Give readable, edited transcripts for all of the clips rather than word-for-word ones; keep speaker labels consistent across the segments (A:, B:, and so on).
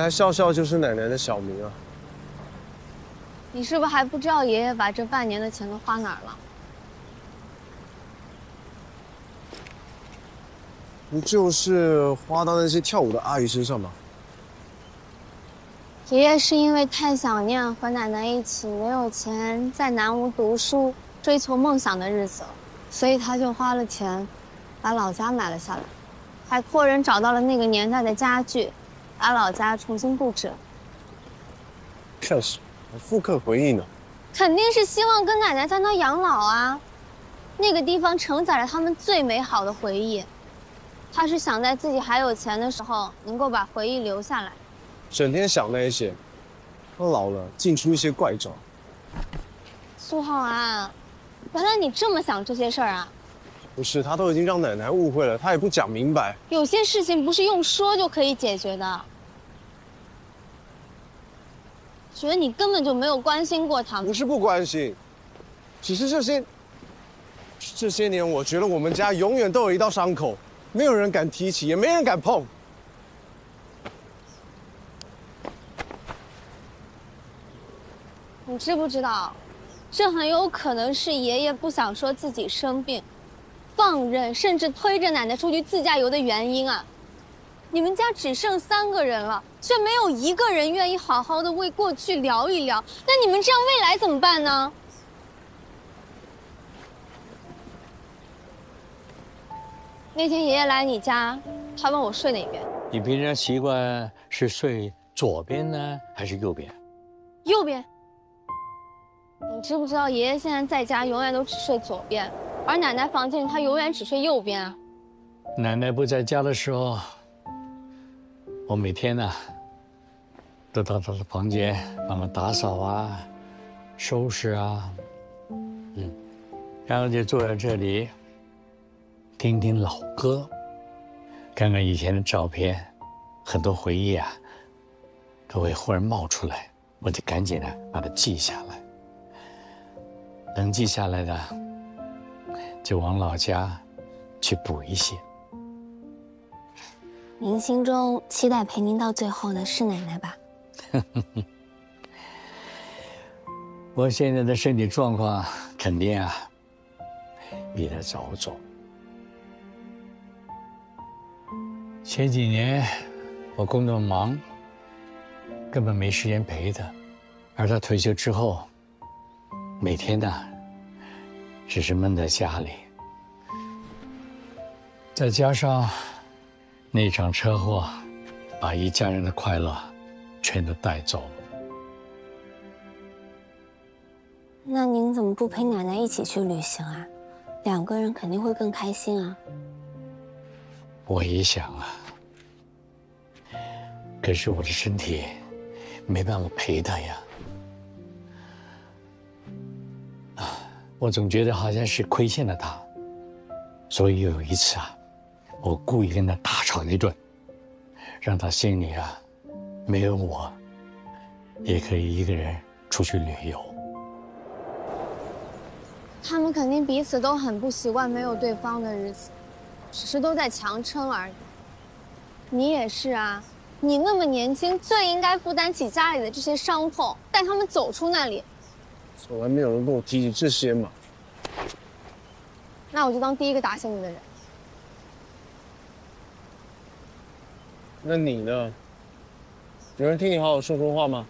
A: 来笑笑就是奶奶的小名啊。
B: 你是不是还不知道爷爷把这半年的钱都花哪儿了？
A: 不就是花到那些跳舞的阿姨身上吗？
B: 爷爷是因为太想念和奶奶一起没有钱在南吴读书、追求梦想的日子了，所以他就花了钱，把老家买了下来，还托人找到了那个年代的家具，把老家重新布置了。
A: 看什么复刻回忆呢？
B: 肯定是希望跟奶奶在那养老啊，那个地方承载了他们最美好的回忆。他是想在自己还有钱的时候，能够把回忆留下来。
A: 整天想那些，他老了净出一些怪招。
B: 苏浩安，原来你这么想这些事儿啊？
A: 不是，他都已经让奶奶误会了，他也不讲明白。
B: 有些事情不是用说就可以解决的。觉得你根本就没有关心过他们。
A: 不是不关心，只是这些年，我觉得我们家永远都有一道伤口，没有人敢提起，也没人敢碰。
B: 你知不知道，这很有可能是爷爷不想说自己生病，放任甚至推着奶奶出去自驾游的原因啊！你们家只剩3个人了，却没有一个人愿意好好的为过去聊一聊，那你们这样未来怎么办呢？那天爷爷来你家，他问我睡哪边。
C: 你平常习惯是睡左边呢，还是右边？
B: 右边。你知不知道爷爷现在在家永远都只睡左边，而奶奶房间里他永远只睡右边啊？
C: 奶奶不在家的时候，我每天呢，都到她的房间帮忙打扫啊、收拾啊，然后就坐在这里，听听老歌，看看以前的照片，很多回忆啊，都会忽然冒出来，我就赶紧的把它记下来。能记下来的，就往老家去补一些。
B: 您心中期待陪您到最后的是奶奶吧？
C: 我现在的身体状况肯定啊，比她早走。前几年我工作忙，根本没时间陪她，而她退休之后，每天呢，只是闷在家里，再加上那场车祸，把一家人的快乐全都带走了。
B: 那您怎么不陪奶奶一起去旅行啊？2个人肯定会更开心啊。
C: 我也想啊，可是我的身体没办法陪她呀。我总觉得好像是亏欠了她，所以有一次啊，我故意跟她大吵一顿，让她心里啊，没有我，也可以一个人出去旅游。
B: 他们肯定彼此都很不习惯没有对方的日子，只是都在强撑而已。你也是啊，你那么年轻，最应该负担起家里的这些伤痛，带他们走出那里。
A: 从来没有人跟我提起这些嘛。
B: 那我就当第一个打醒你的人。
A: 那你呢？有人听你好好说话吗？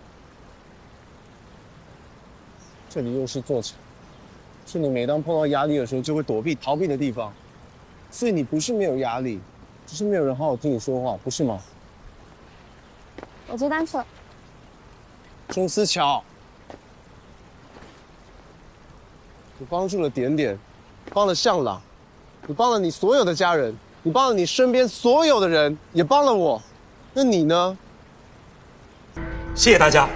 A: 这里又是座城，是你每当碰到压力的时候就会躲避逃避的地方，所以你不是没有压力，只是没有人好好听你说话，不是吗？
B: 我接单去了。
A: 钟思乔，你帮助了点点，帮了向朗，你帮了你所有的家人，你帮了你身边所有的人，也帮了我。那你呢？
D: 谢谢大家。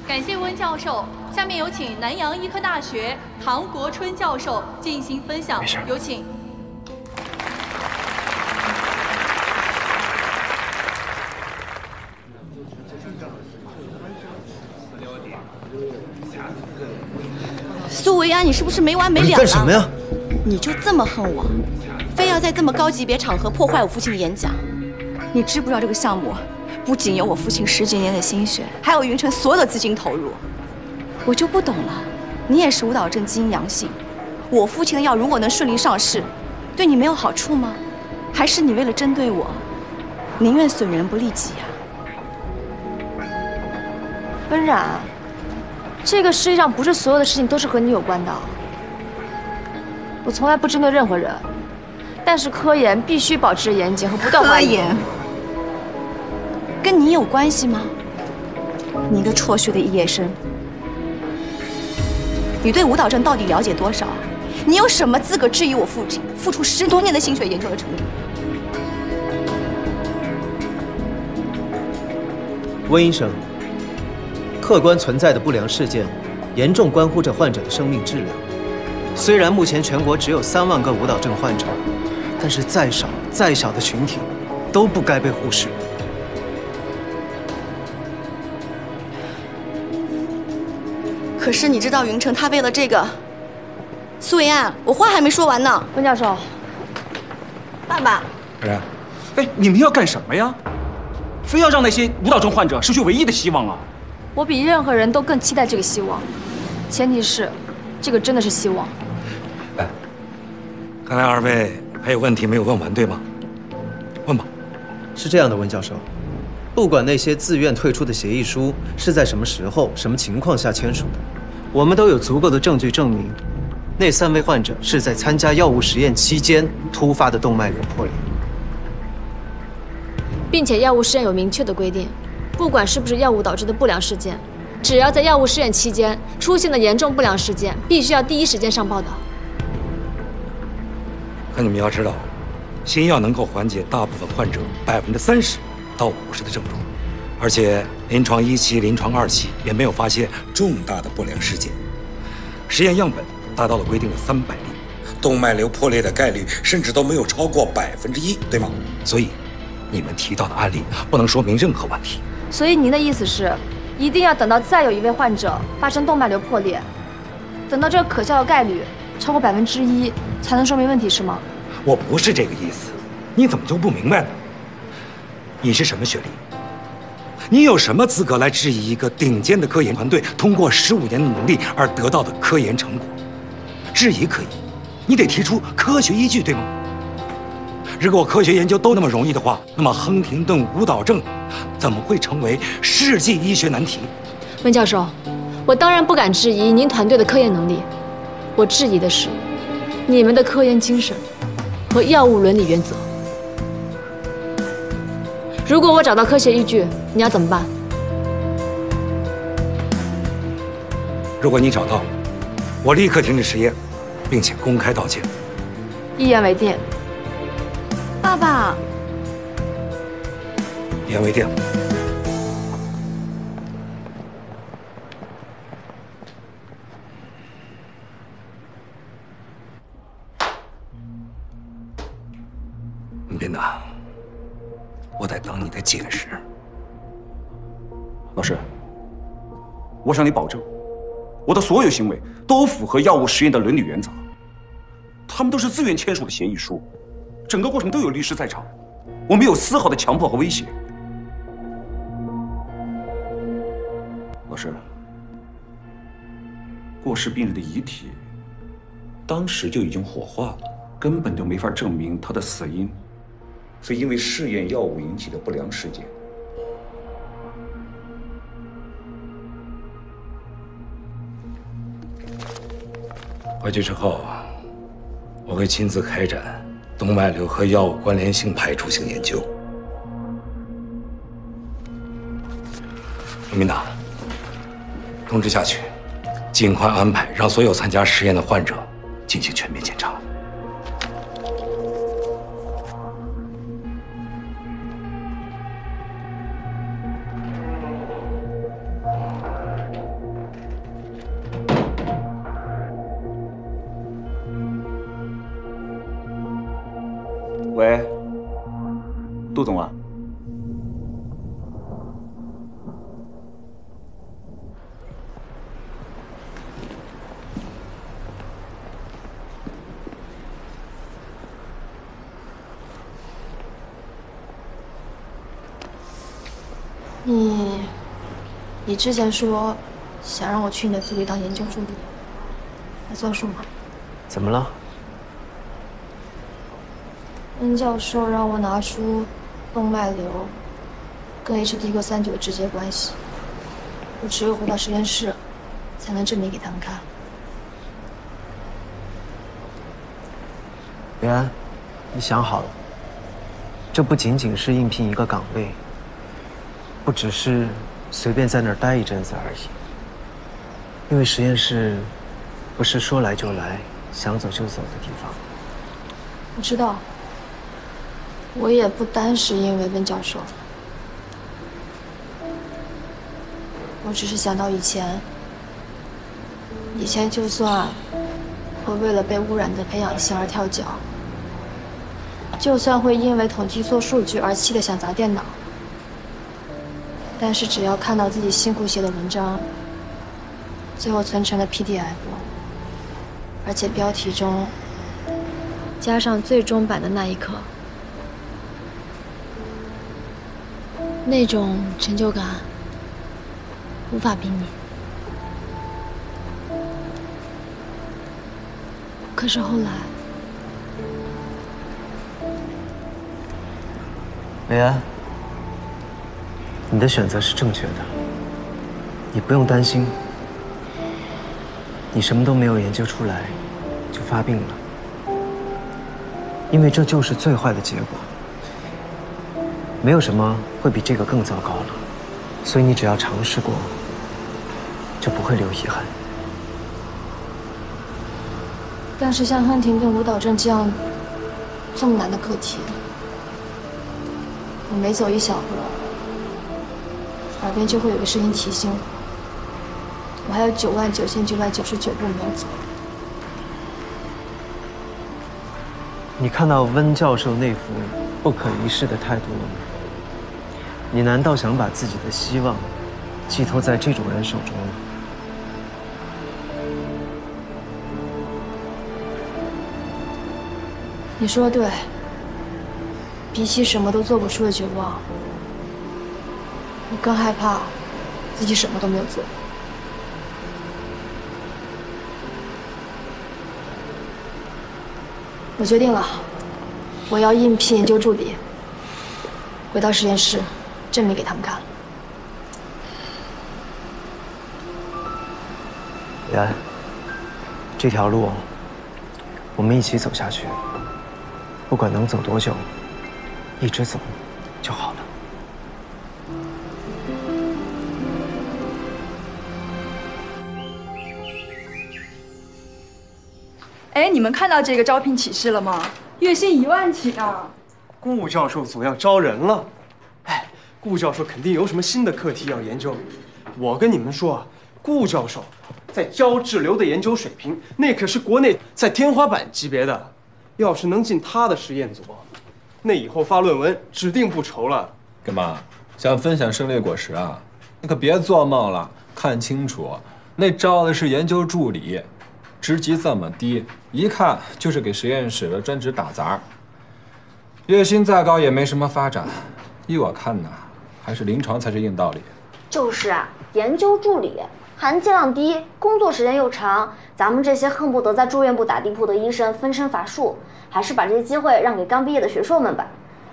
E: 感谢温教授，下面有请南洋医科大学唐国春教授进行分享，有请。
F: 苏维安，你是不是没完没了了？
A: 你干什么呀？
F: 你就这么恨我，非要在这么高级别场合破坏我父亲的演讲？你知不知道这个项目不仅有我父亲10几年的心血，还有云城所有的资金投入？我就不懂了，你也是舞蹈症基因阳性，我父亲的药如果能顺利上市，对你没有好处吗？还是你为了针对我，宁愿损人不利己呀？
G: 温冉，这个世界上不是所有的事情都是和你有关的。我从来不针对任何人，但是科研必须保持严谨和不断怀疑。
F: 科研跟你有关系吗？你一个辍学的肄业生，你对舞蹈症到底了解多少？你有什么资格质疑我父亲付出10多年的心血研究的成果？
H: 温医生，客观存在的不良事件，严重关乎着患者的生命质量。虽然目前全国只有3万个舞蹈症患者，但是再少再小的群体，都不该被忽视。
F: 可是你知道云城他为了这个，苏维安，我话还没说完呢。
G: 温教授，
F: 爸爸，
D: 哎，你们要干什么呀？非要让那些舞蹈症患者失去唯一的希望啊！
G: 我比任何人都更期待这个希望，前提是，这个真的是希望。
D: 哎，看来2位还有问题没有问完，对吗？问吧。
H: 是这样的，温教授，不管那些自愿退出的协议书是在什么时候、什么情况下签署的，我们都有足够的证据证明，那3位患者是在参加药物实验期间突发的动脉瘤破裂。
G: 并且药物试验有明确的规定，不管是不是药物导致的不良事件，只要在药物试验期间出现的严重不良事件，必须要第一时间上报道。
D: 可你们要知道，新药能够缓解大部分患者30%到50%的症状，而且临床1期、临床2期也没有发现重大的不良事件，实验样本达到了规定的300例，动脉瘤破裂的概率甚至都没有超过1%，对吗？所以，你们提到的案例不能说明任何问题。
G: 所以您的意思是，一定要等到再有一位患者发生动脉瘤破裂，等到这个可效的概率超过1%，才能说明问题，是吗？
D: 我不是这个意思，你怎么就不明白呢？你是什么学历？你有什么资格来质疑一个顶尖的科研团队通过15年的努力而得到的科研成果？质疑可以，你得提出科学依据，对吗？如果科学研究都那么容易的话，那么亨廷顿舞蹈症怎么会成为世纪医学难题？
G: 温教授，我当然不敢质疑您团队的科研能力，我质疑的是你们的科研精神和药物伦理原则。如果我找到科学依据，你要怎么办？
D: 如果你找到，我立刻停止实验，并且公开道歉。
G: 一言为定。
F: 爸爸，
D: 一言为定。斌呐，我得等你的解释。
I: 老师，我向你保证，我的所有行为都符合药物实验的伦理原则。他们都是自愿签署的协议书，整个过程都有律师在场，我没有丝毫的强迫和威胁。老师，过世病人的遗体当时就已经火化了，根本就没法证明他的死因是因为试验药物引起的不良事件。
D: 回去之后，我会亲自开展动脉瘤和药物关联性排除性研究。林明达，通知下去，尽快安排让所有参加实验的患者进行全面检查。
I: 喂，杜总啊。
G: 你之前说想让我去你的组里当研究助理，还算数吗？
H: 怎么了？
G: 温教授让我拿出动脉瘤跟 HD-39的直接关系，我只有回到实验室，才能证明给他们看。
H: 维安，你想好了，这不仅仅是应聘一个岗位，不只是随便在那儿待一阵子而已。因为实验室不是说来就来、想走就走的地方。
G: 我知道，我也不单是因为温教授，我只是想到以前就算会为了被污染的培养皿而跳脚，就算会因为统计错数据而气得想砸电脑，但是只要看到自己辛苦写的文章，最后存成了 PDF， 而且标题中加上最终版的那一刻，那种成就感无法比拟。可是后来，
H: 维安，你的选择是正确的，你不用担心，你什么都没有研究出来就发病了，因为这就是最坏的结果，没有什么会比这个更糟糕了，所以你只要尝试过，就不会留遗憾。
G: 但是像汉庭跟舞蹈症这么难的课题，我每走一小步，耳边就会有个声音提醒我还有99999步没有走。
H: 你看到温教授那副不可一世的态度了吗？你难道想把自己的希望寄托在这种人手中吗？
G: 你说的对，比起什么都做不出的绝望，我更害怕自己什么都没有做。我决定了，我要应聘研究助理，回到实验室，证明给他们看。
H: 维安，这条路我们一起走下去，不管能走多久，一直走就好了。
J: 哎，你们看到这个招聘启事了吗？月薪1万起呢！
K: 顾教授组要招人了。哎，顾教授肯定有什么新的课题要研究。我跟你们说啊，顾教授在胶质瘤的研究水平，那可是国内在天花板级别的。要是能进他的实验组，那以后发论文指定不愁了。
L: 干嘛？想分享胜利果实啊？你可别做梦了，看清楚，那招的是研究助理，职级这么低，一看就是给实验室的专职打杂。月薪再高也没什么发展。依我看呢，还是临床才是硬道理。
M: 就是啊，研究助理含金量低，工作时间又长，咱们这些恨不得在住院部打地铺的医生分身乏术，还是把这些机会让给刚毕业的学硕们吧。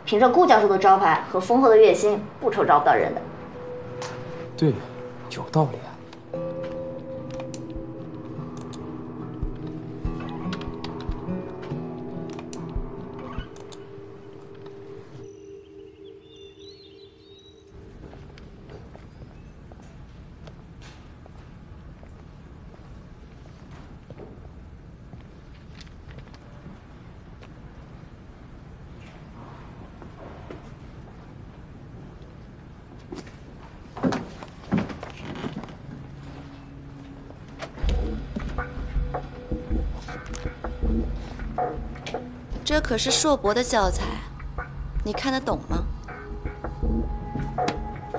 M: 凭着顾教授的招牌和丰厚的月薪，不愁招不到人的。
L: 对，有道理啊。
F: 这可是硕博的教材，你看得懂吗？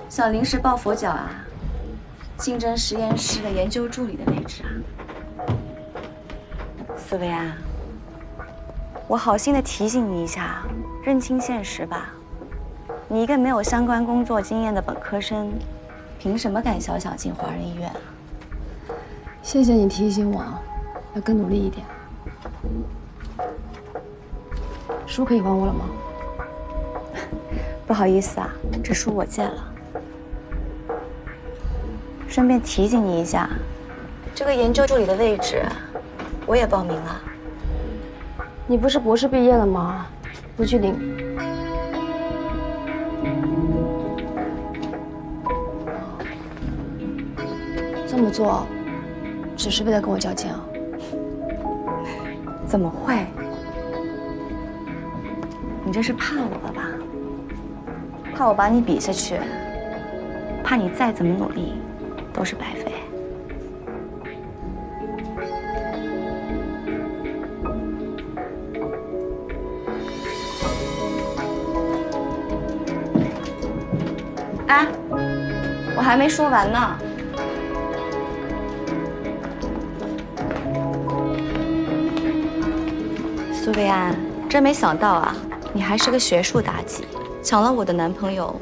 F: 想临时抱佛脚啊？竞争实验室的研究助理的位置啊？思维啊，我好心的提醒你一下，认清现实吧。你一个没有相关工作经验的本科生，凭什么敢小小进华人医院啊？
G: 谢谢你提醒我，要更努力一点。书可以还我了吗？
F: 不好意思啊，这书我借了。顺便提醒你一下，这个研究助理的位置，我也报名了。
G: 你不是博士毕业了吗？不去领。这么做，只是为了跟我较劲啊？
F: 怎么会？你这是怕我了吧？怕我把你比下去，怕你再怎么努力都是白费。哎，我还没说完呢。苏维安，真没想到啊，你还是个学术妲己，抢了我的男朋友，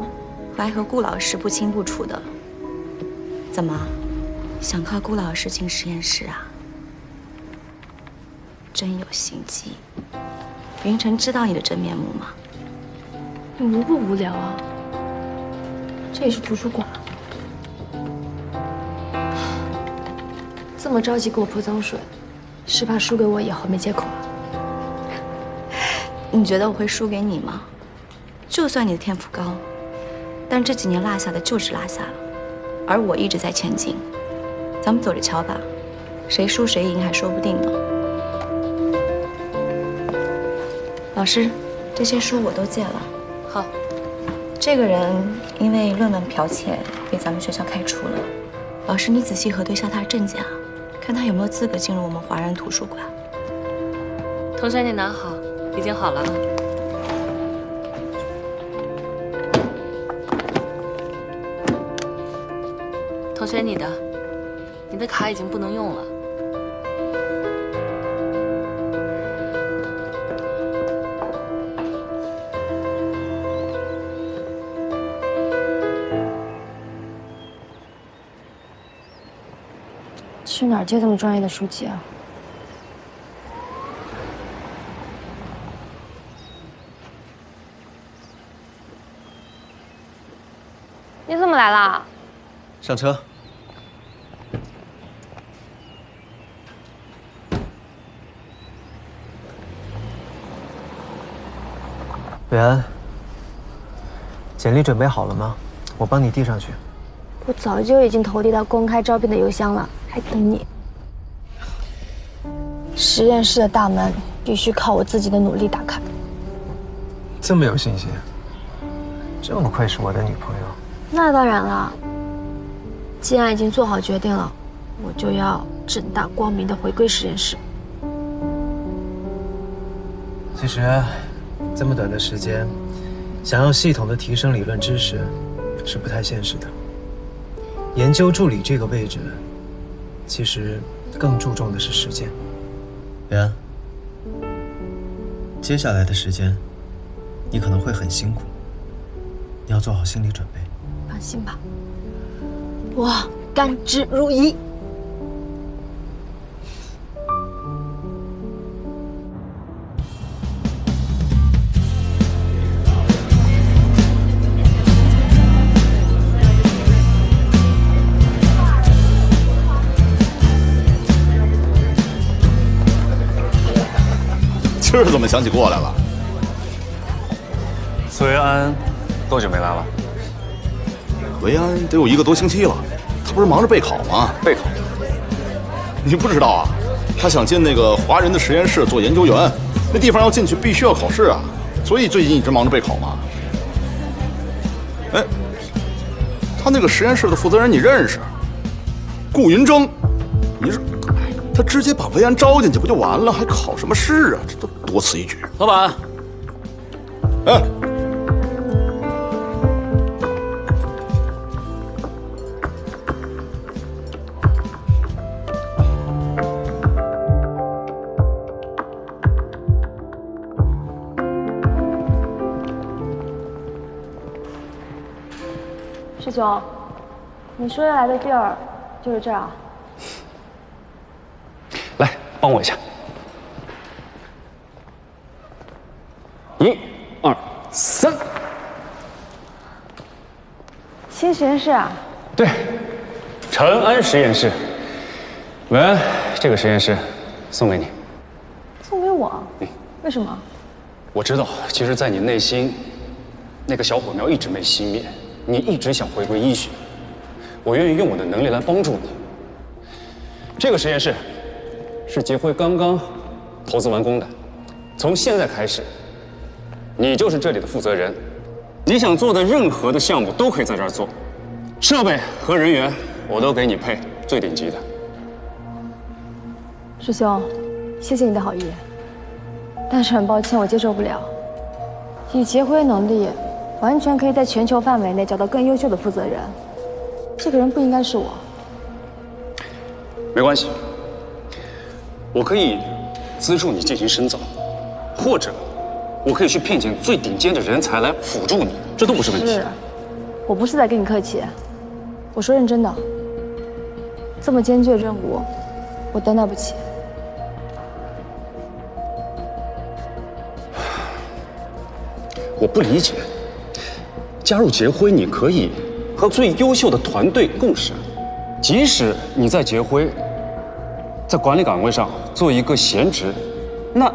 F: 还和顾老师不清不楚的。怎么，想靠顾老师进实验室啊？真有心机。云晨知道你的真面目吗？
G: 你无不无聊啊？这里是图书馆，这么着急给我泼脏水，是怕输给我以后没借口啊？
F: 你觉得我会输给你吗？就算你的天赋高，但这几年落下的就是落下了，而我一直在前进。咱们走着瞧吧，谁输谁赢还说不定呢。老师，这些书我都借了。
G: 好。
F: 这个人因为论文剽窃被咱们学校开除了。老师，你仔细核对一下他的证件啊，看他有没有资格进入我们华人图书馆。
N: 同学，你拿好，已经好了啊。同学，你的卡已经不能用了。
G: 去哪儿借这么专业的书籍啊？你怎么来啦？
H: 上车。伟安，简历准备好了吗？我帮你递上去。
G: 我早就已经投递到公开招聘的邮箱了，还等你。实验室的大门必须靠我自己的努力打开。
H: 这么有信心？这么快是我的女朋友？
G: 那当然了。既然已经做好决定了，我就要正大光明的回归实验室。
H: 其实，这么短的时间，想要系统的提升理论知识，是不太现实的。研究助理这个位置，其实更注重的是时间。伟安，接下来的时间，你可能会很辛苦，你要做好心理准备。
G: 放心吧，我甘之如饴。
O: 今儿怎么想起过来了？
I: 苏维安多久没来了？
O: 维安得有1个多星期了，他不是忙着备考吗？
I: 备考？
O: 你不知道啊？他想进那个华人的实验室做研究员，那地方要进去必须要考试啊，所以最近一直忙着备考嘛。哎，他那个实验室的负责人你认识？顾云峥，你说，他直接把维安招进去不就完了，还考什么试啊？这都多此一举。
C: 老板，
O: 哎。
G: 师兄，你说要来的地儿就是这儿啊？
P: 来，帮我一下。1、2、3。
G: 新实验室啊？
P: 对，陈安实验室。文安，这个实验室送给你。
G: 送给我？为什么？
P: 我知道，其实，在你内心，那个小火苗一直没熄灭，你一直想回归医学。我愿意用我的能力来帮助你。这个实验室是杰辉刚刚投资完工的，从现在开始，你就是这里的负责人。你想做的任何的项目都可以在这儿做，设备和人员我都给你配最顶级的。
G: 师兄，谢谢你的好意，但是很抱歉，我接受不了。以杰辉能力，完全可以在全球范围内找到更优秀的负责人。这个人不应该是我。
P: 没关系，我可以资助你进行深造，或者我可以去聘请最顶尖的人才来辅助你，这都不是问题。
G: 是，我不是在跟你客气，我说认真的。这么艰巨的任务，我担待不起。
P: 我不理解，加入杰辉，你可以和最优秀的团队共事，即使你在杰辉，在管理岗位上做一个闲职，那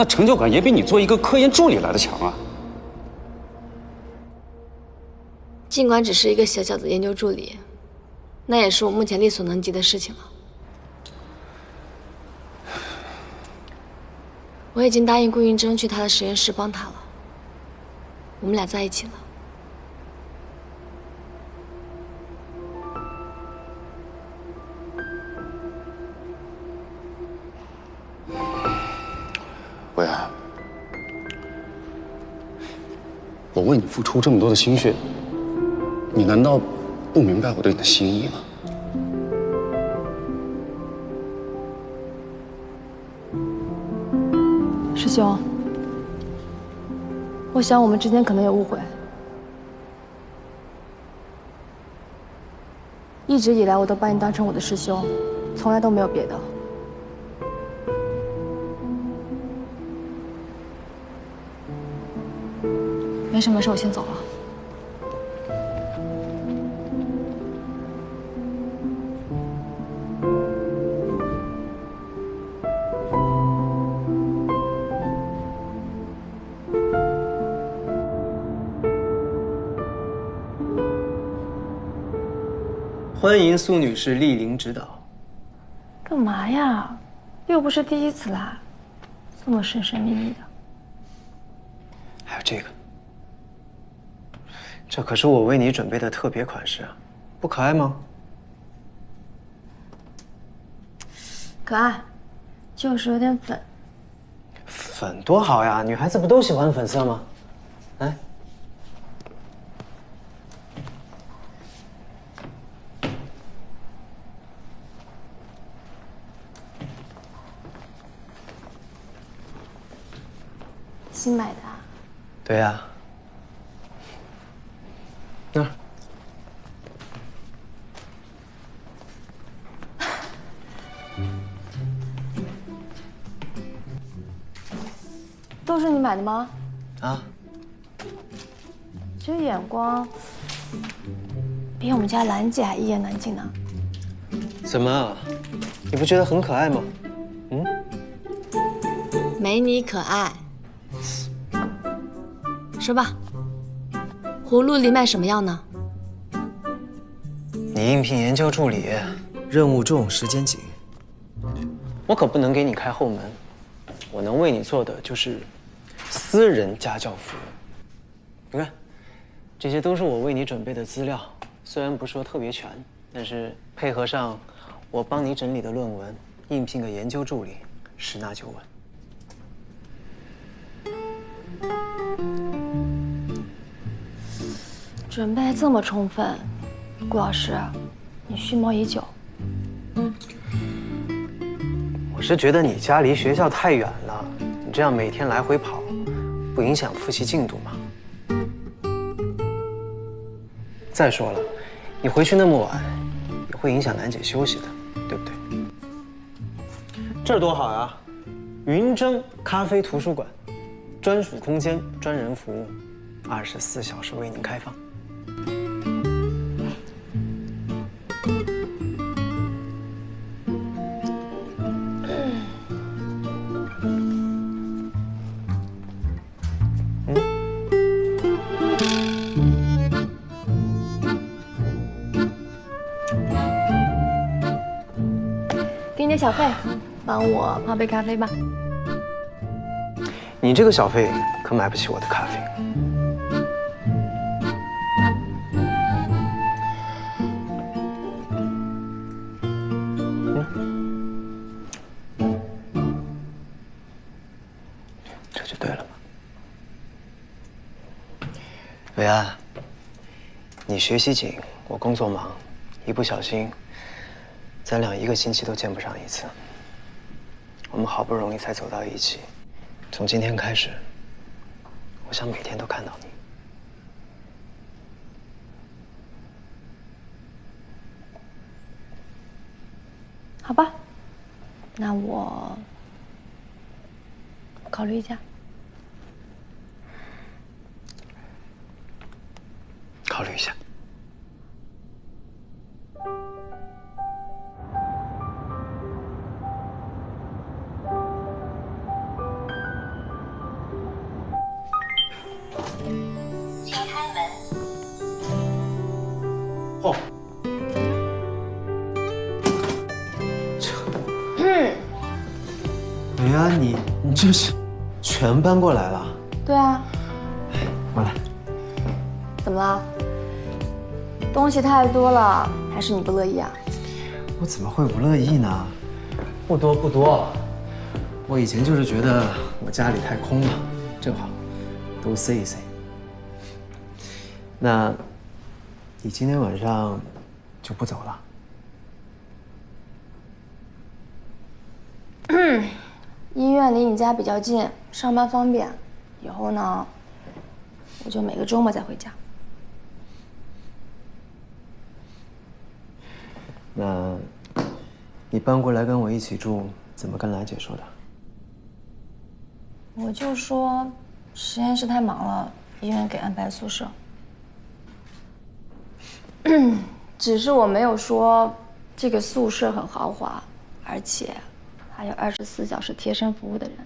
P: 成就感也比你做一个科研助理来的强啊。
G: 尽管只是一个小小的研究助理，那也是我目前力所能及的事情了。我已经答应顾云峥去他的实验室帮他了，我们俩在一起了。
P: 薇安，我为你付出这么多的心血，你难道不明白我对你的心意吗？
G: 师兄，我想我们之间可能有误会。一直以来，我都把你当成我的师兄，从来都没有别的。没什么事，我先走了。
H: 欢迎苏女士莅临指导。
G: 干嘛呀？又不是第一次来，这么神神秘秘的。
H: 还有这个，这可是我为你准备的特别款式啊，不可爱吗？
G: 可爱，就是有点粉。
H: 粉多好呀，女孩子不都喜欢粉色吗？来。
G: 新买的啊？
H: 对呀。那儿。
G: 都是你买的吗？
H: 啊。
G: 这眼光比我们家兰姐还一言难尽呢。
H: 怎么，你不觉得很可爱吗？嗯。
G: 没你可爱。说吧，葫芦里卖什么药呢？
H: 你应聘研究助理，任务重，时间紧，我可不能给你开后门。我能为你做的就是私人家教服务。你看，这些都是我为你准备的资料，虽然不说特别全，但是配合上我帮你整理的论文，应聘个研究助理，十拿九稳。
G: 准备这么充分，顾老师，你蓄谋已久。
H: 我是觉得你家离学校太远了，你这样每天来回跑，不影响复习进度吗？再说了，你回去那么晚，也会影响楠姐休息的，对不对？这儿多好呀，云蒸咖啡图书馆，专属空间，专人服务，24小时为您开放。
G: 给你点小费，帮我泡杯咖啡吧。
H: 你这个小费可买不起我的咖啡。这就对了嘛。维安，你学习紧，我工作忙，一不小心，咱俩1个星期都见不上一次。我们好不容易才走到一起，从今天开始，我想每天都看到你。
G: 好吧，那我考虑一下。
H: 考虑一下。
Q: 请开门。
H: 哦。维安，你这是全搬过来了？
G: 对啊。
H: 过来。
G: 怎么了？东西太多了，还是你不乐意啊？
H: 我怎么会不乐意呢？不多不多，我以前就是觉得我家里太空了，正好都塞一塞。那，你今天晚上就不走了？
G: 医院离你家比较近，上班方便。以后呢，我就每个周末再回家。
H: 那，你搬过来跟我一起住，怎么跟兰姐说的？
G: 我就说实验室太忙了，医院给安排宿舍。只是我没有说这个宿舍很豪华，而且还有24小时贴身服务的人。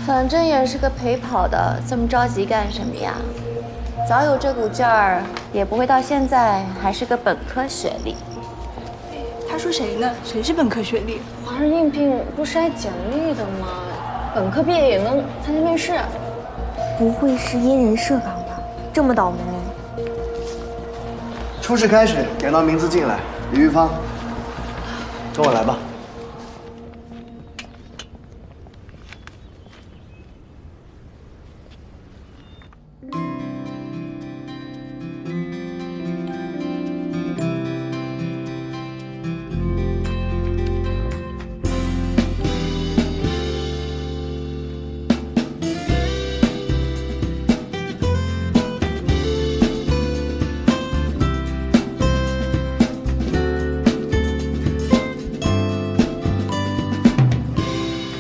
G: 反正也是个陪跑的，这么着急干什么呀？早有这股劲儿，也不会到现在还是个本科学历。
J: 他说谁呢？谁是本科学历？
G: 华人应聘不筛简历的吗？本科毕业也能参加面试？
M: 不会是因人设岗吧？这么倒霉？
R: 初试开始，点到名字进来。李玉芳，跟我来吧。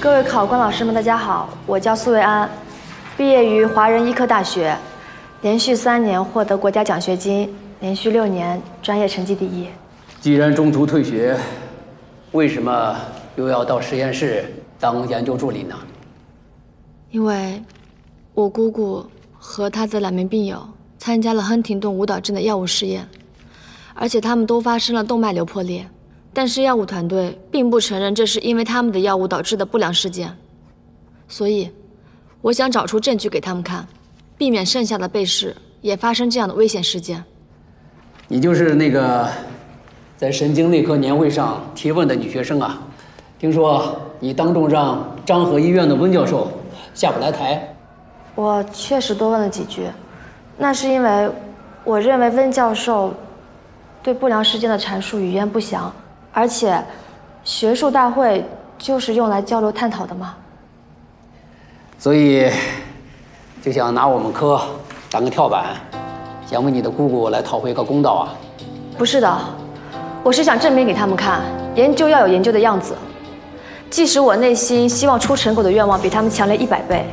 G: 各位考官老师们，大家好，我叫苏维安，毕业于华人医科大学，连续3年获得国家奖学金，连续6年专业成绩第1。
R: 既然中途退学，为什么又要到实验室当研究助理呢？
G: 因为我姑姑和她的2名病友参加了亨廷顿舞蹈症的药物试验，而且他们都发生了动脉瘤破裂。 但是药物团队并不承认这是因为他们的药物导致的不良事件，所以我想找出证据给他们看，避免剩下的被试也发生这样的危险事件。
R: 你就是那个在神经内科年会上提问的女学生啊？听说你当众让张河医院的温教授下不来台。
G: 我确实多问了几句，那是因为我认为温教授对不良事件的阐述语焉不详。 而且，学术大会就是用来交流探讨的嘛。
R: 所以，就想拿我们科当个跳板，想为你的姑姑来讨回个公道啊？
G: 不是的，我是想证明给他们看，研究要有研究的样子。即使我内心希望出成果的愿望比他们强烈100倍，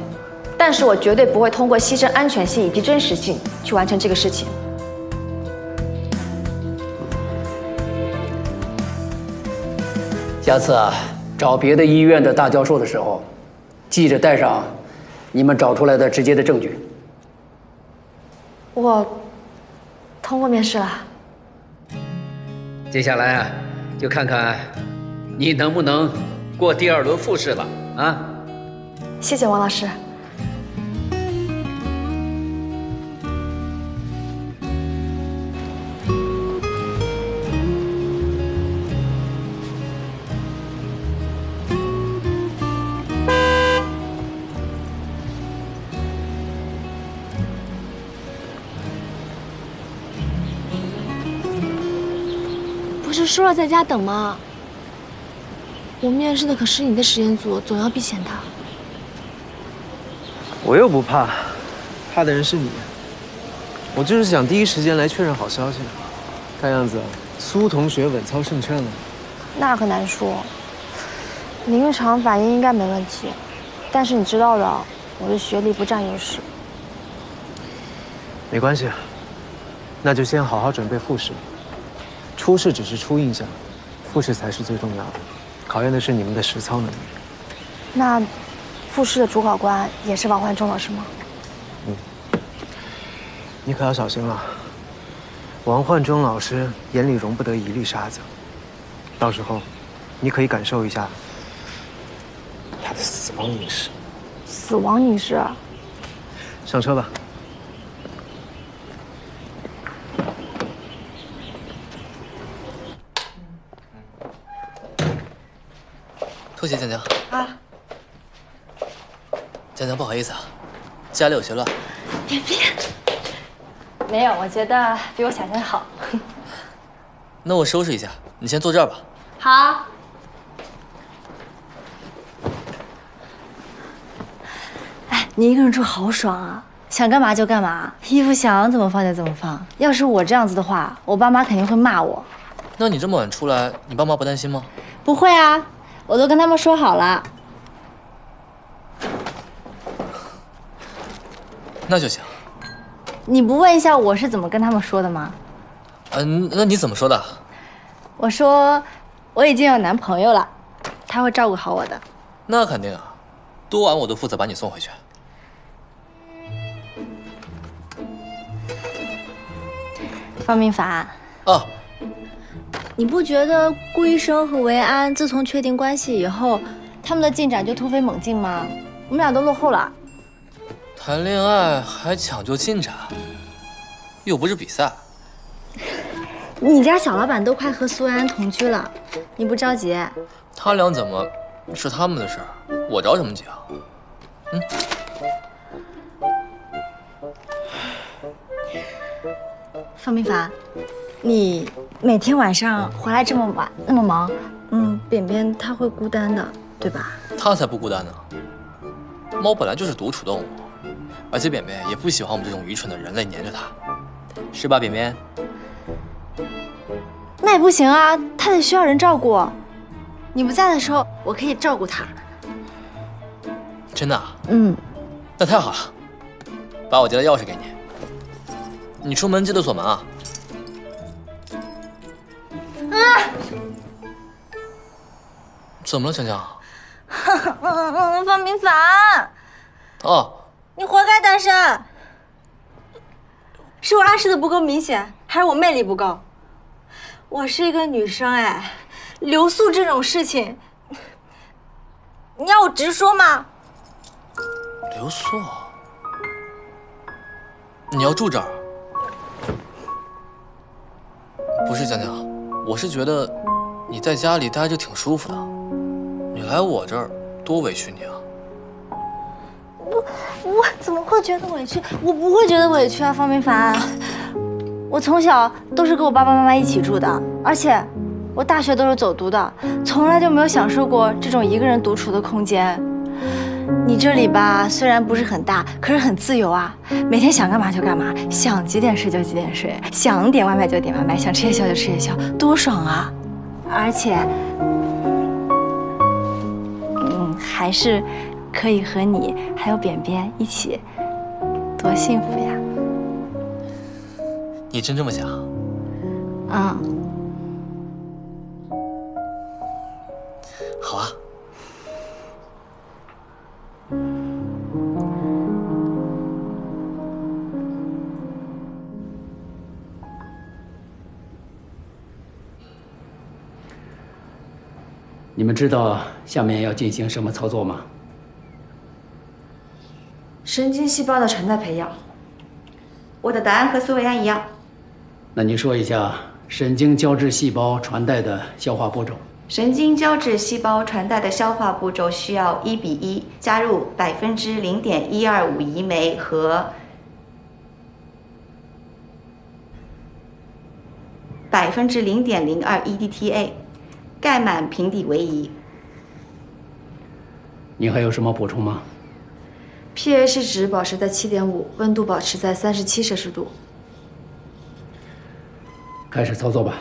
G: 但是我绝对不会通过牺牲安全性以及真实性去完成这个事情。
R: 下次啊，找别的医院的大教授的时候，记着带上你们找出来的直接的证据。
G: 我通过面试了。
R: 接下来啊，就看看你能不能过第2轮复试了啊！
G: 谢谢王老师。 不是说了在家等吗？我面试的可是你的实验组，总要避嫌的。
H: 我又不怕，怕的人是你。我就是想第一时间来确认好消息。看样子，苏同学稳操胜券了。
G: 那可难说，临场反应应该没问题，但是你知道的，我的学历不占优势。
H: 没关系，那就先好好准备复试。 初试只是初印象，复试才是最重要的，考验的是你们的实操能力。
G: 那复试的主考官也是王焕忠老师吗？
H: 嗯，你可要小心了。王焕忠老师眼里容不得一粒沙子，到时候你可以感受一下他的死亡凝视。
G: 死亡凝视？
H: 上车吧。
S: 拖鞋，江江。
G: 啊，
S: 江江，不好意思啊，家里有些乱。
G: 别，没有，我觉得比我想象的好。
S: 那我收拾一下，你先坐这儿吧。
G: 好。
T: 哎，你一个人住好爽啊，想干嘛就干嘛，衣服想怎么放就怎么放。要是我这样子的话，我爸妈肯定会骂我。
S: 那你这么晚出来，你爸妈不担心吗？
T: 不会啊。 我都跟他们说好了，
S: 那就行。
T: 你不问一下我是怎么跟他们说的吗？
S: 那你怎么说的？
T: 我说我已经有男朋友了，他会照顾好我的。
S: 那肯定啊，多晚我都负责把你送回去。
T: 方明凡。
S: 哦。
T: 你不觉得顾医生和维安自从确定关系以后，他们的进展就突飞猛进吗？我们俩都落后了。
S: 谈恋爱还讲究进展，又不是比赛。
T: 你家小老板都快和苏安同居了，你不着急？
S: 他俩怎么是他们的事儿，我着什么急啊？嗯。
T: 方明凡，你每天晚上回来这么晚，那么忙，扁扁他会孤单的，对吧？
S: 他才不孤单呢。猫本来就是独处动物，而且扁扁也不喜欢我们这种愚蠢的人类黏着它，是吧，扁扁？
T: 那也不行啊，他得需要人照顾。你不在的时候，我可以照顾他。
S: 真的啊？
T: 嗯，
S: 那太好了，把我家的钥匙给你。你出门记得锁门啊。怎么了，江江？
T: 方明凡，
S: 哦，
T: 你活该单身。是我暗示的不够明显，还是我魅力不够？我是一个女生哎，留宿这种事情，你要我直说吗？
S: 留宿？你要住这儿？不是江江，我是觉得你在家里待着挺舒服的，你来我这儿多委屈你啊！
T: 我怎么会觉得委屈？我不会觉得委屈啊，方明凡。我从小都是跟我爸爸妈妈一起住的，而且我大学都是走读的，从来就没有享受过这种一个人独处的空间。你这里吧，虽然不是很大，可是很自由啊，每天想干嘛就干嘛，想几点睡就几点睡，想点外卖就点外卖，想吃夜宵就吃夜宵，多爽啊！而且，还是可以和你还有扁扁一起，多幸福呀！
S: 你真这么想？
T: 嗯。
S: 好啊。
R: 你们知道下面要进行什么操作吗？
F: 神经细胞的传代培养。我的答案和苏维安一样。
R: 那你说一下神经胶质细胞传代的消化步骤。
F: 神经胶质细胞传代的消化步骤需要1:1，加入0.125胰酶和0.02 EDTA， 盖满平底为宜。
R: 你还有什么补充吗？
G: pH 值保持在7.5，温度保持在37摄氏度。
R: 开始操作吧。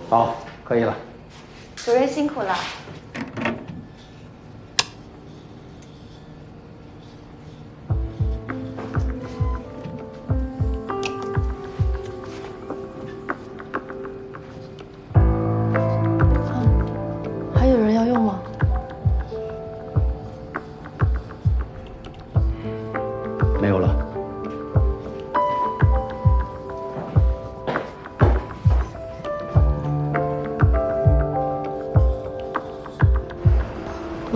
R: 好，可以了。
F: 主任辛苦了。
G: 还有人要用吗？
R: 没有了。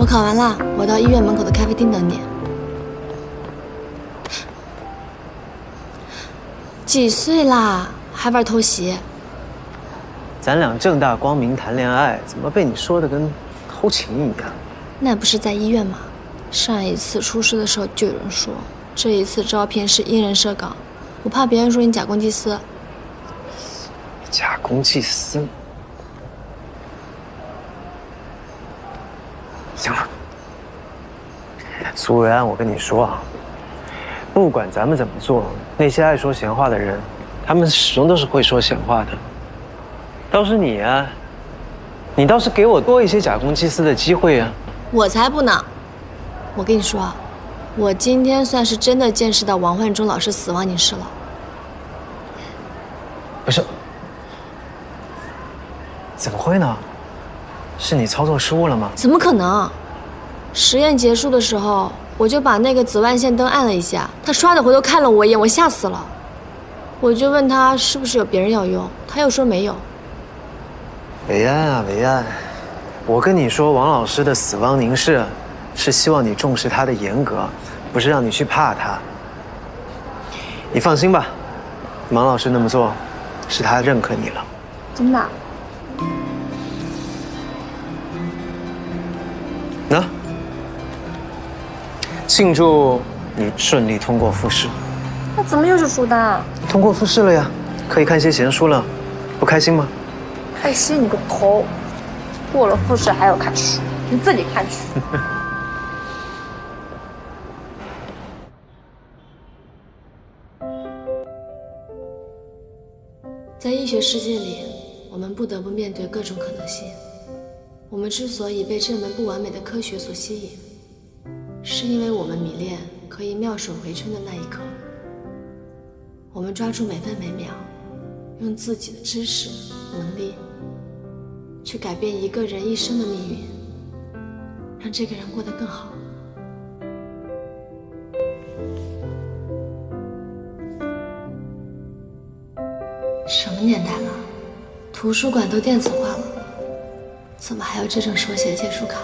G: 我考完了，我到医院门口的咖啡厅等你。几岁啦，还玩偷袭？
H: 咱俩正大光明谈恋爱，怎么被你说的跟偷情一样？
G: 那不是在医院吗？上一次出事的时候就有人说，这一次招聘是因人设岗，我怕别人说你假公济私。
H: 假公济私？行了，苏维安，我跟你说啊，不管咱们怎么做，那些爱说闲话的人，他们始终都是会说闲话的。倒是你啊，你倒是给我多一些假公济私的机会啊！
F: 我才不呢！我跟你说啊，我今天算是真的见识到王焕忠老师死亡凝视了。
H: 不是，怎么会呢？是你操作失误了吗？
F: 怎么可能？实验结束的时候，我就把那个紫外线灯按了一下，他唰的回头看了我一眼，我吓死了。我就问他是不是有别人要用，他又说没有。
H: 维安啊，维安，我跟你说，王老师的死亡凝视，是希望你重视他的严格，不是让你去怕他。你放心吧，王老师那么做，是他认可你了。
T: 真的？
H: 那，庆祝你顺利通过复试。
T: 那怎么又是书单？
H: 通过复试了呀，可以看些闲书了，不开心吗？
T: 开心你个头！过了复试还要看书，你自己看去。
F: 在医学世界里，我们不得不面对各种可能性。我们之所以被这门不完美的科学所吸引，是因为我们迷恋可以妙手回春的那一刻。我们抓住每分每秒，用自己的知识、能力，去改变一个人一生的命运，让这个人过得更好。什么年代了，图书馆都电子化了，怎么还有这种手写的借书卡？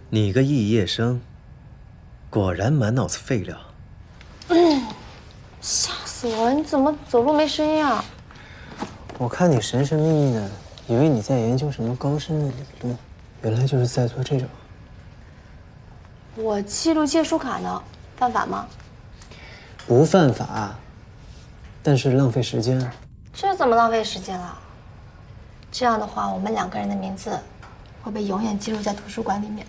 H: 你个肄业生，果然满脑子废料。
G: 吓死我了！你怎么走路没声音啊？
H: 我看你神神秘秘的，以为你在研究什么高深的理论，原来就是在做这种。
G: 我记录借书卡呢，犯法吗？
H: 不犯法，但是浪费时间。
G: 这怎么浪费时间了？这样的话，我们两个人的名字会被永远记录在图书馆里面。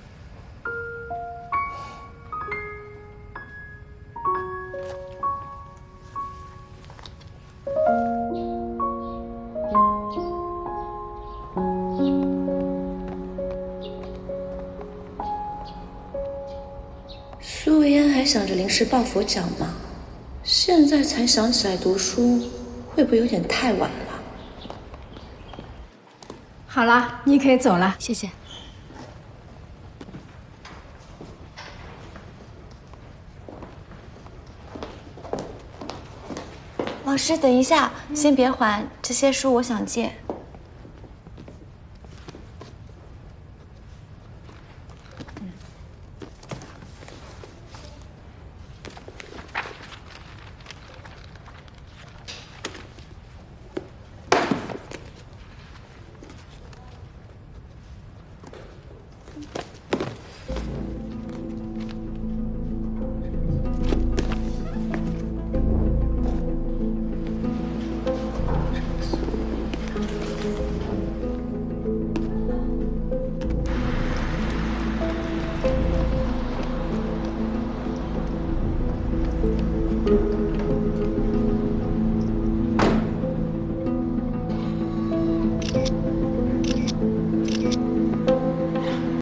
F: 苏维安还想着临时抱佛脚吗？现在才想起来读书，会不会有点太晚了？
J: 好了，你可以走了。
F: 谢谢。
T: 老师，等一下，先别还，这些书我想借。